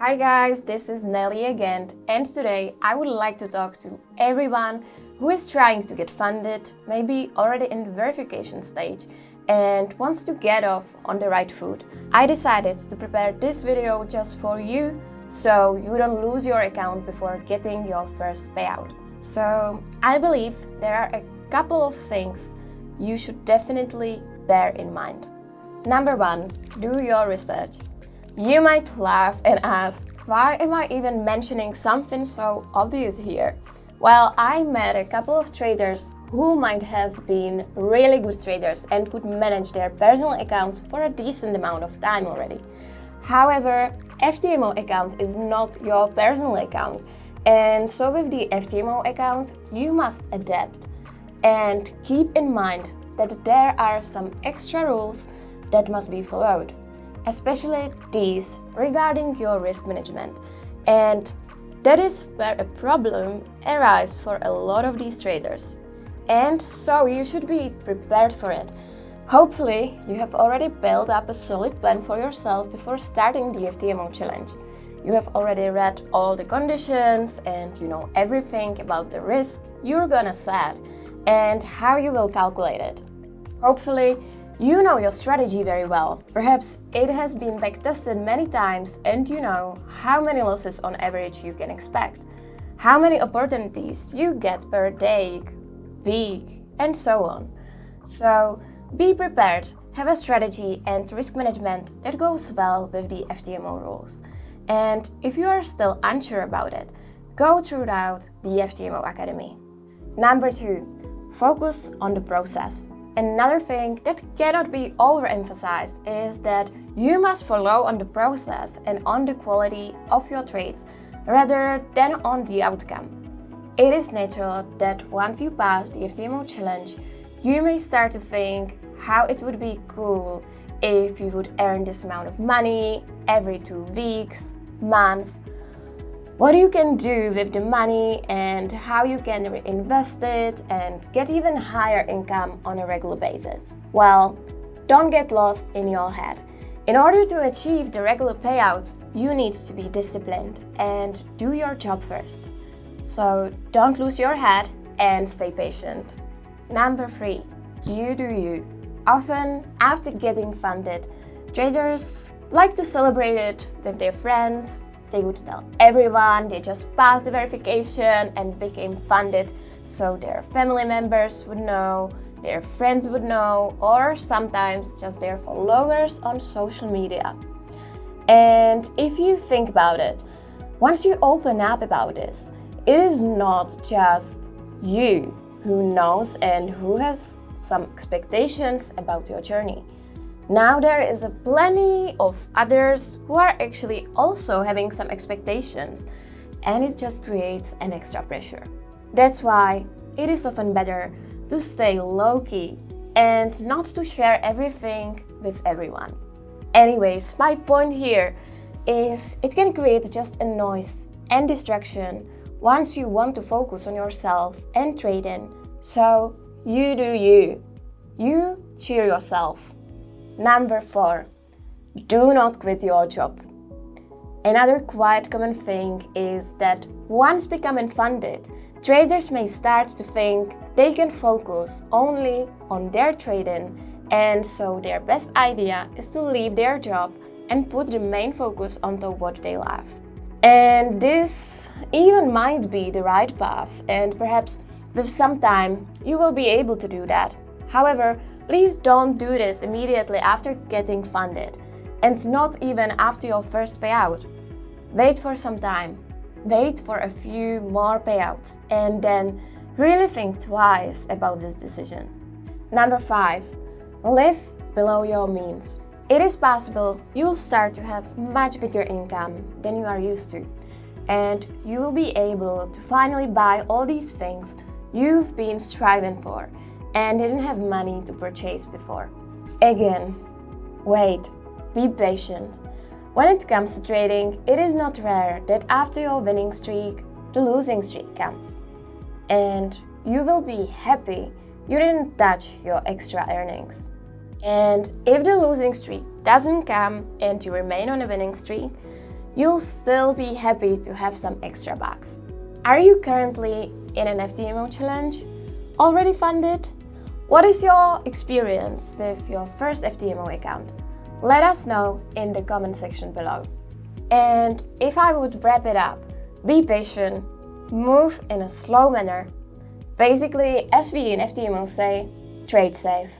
Hi guys, this is Nelly again, and today I would like to talk to everyone who is trying to get funded, maybe already in the verification stage, and wants to get off on the right foot. I decided to prepare this video just for you, so you don't lose your account before getting your first payout. So I believe there are a couple of things you should definitely bear in mind. Number 1, do your research. You might laugh and ask, why am I even mentioning something so obvious here? Well, I met a couple of traders who might have been really good traders and could manage their personal accounts for a decent amount of time already. However, FTMO account is not your personal account, and so with the FTMO account, you must adapt. And keep in mind that there are some extra rules that must be followed, especially these regarding your risk management. And that is where a problem arises for a lot of these traders. And so you should be prepared for it. Hopefully, you have already built up a solid plan for yourself before starting the FTMO challenge. You have already read all the conditions and you know everything about the risk you're gonna set and how you will calculate it. Hopefully, you know your strategy very well. Perhaps it has been backtested many times and you know how many losses on average you can expect, how many opportunities you get per day, week, and so on. So be prepared, have a strategy and risk management that goes well with the FTMO rules. And if you are still unsure about it, go throughout the FTMO Academy. Number 2, focus on the process. Another thing that cannot be overemphasized is that you must follow on the process and on the quality of your trades rather than on the outcome. It is natural that once you pass the FTMO challenge, you may start to think how it would be cool if you would earn this amount of money every 2 weeks, month, what you can do with the money and how you can reinvest it and get even higher income on a regular basis. Well, don't get lost in your head. In order to achieve the regular payouts, you need to be disciplined and do your job first. So don't lose your head and stay patient. Number 3, you do you. Often, after getting funded, traders like to celebrate it with their friends. They would tell everyone they just passed the verification and became funded, so their family members would know, their friends would know, or sometimes just their followers on social media. And if you think about it, once you open up about this, it is not just you who knows and who has some expectations about your journey. Now there is a plenty of others who are actually also having some expectations, and it just creates an extra pressure. That's why it is often better to stay low-key and not to share everything with everyone. Anyways, my point here is it can create just a noise and distraction once you want to focus on yourself and trading. So you do you. You cheer yourself. Number 4, do not quit your job. Another quite common thing is that once becoming funded, traders may start to think they can focus only on their trading, and so their best idea is to leave their job and put the main focus onto what they love. And this even might be the right path, and perhaps with some time you will be able to do that. However, please don't do this immediately after getting funded, and not even after your first payout. Wait for some time, wait for a few more payouts, and then really think twice about this decision. Number 5, live below your means. It is possible you'll start to have much bigger income than you are used to, and you will be able to finally buy all these things you've been striving for and didn't have money to purchase before. Again, wait, be patient. When it comes to trading, it is not rare that after your winning streak, the losing streak comes. And you will be happy you didn't touch your extra earnings. And if the losing streak doesn't come and you remain on a winning streak, you'll still be happy to have some extra bucks. Are you currently in an FTMO challenge? Already funded? What is your experience with your first FTMO account? Let us know in the comment section below. And if I would wrap it up, be patient, move in a slow manner. Basically, as we in FTMO say, trade safe.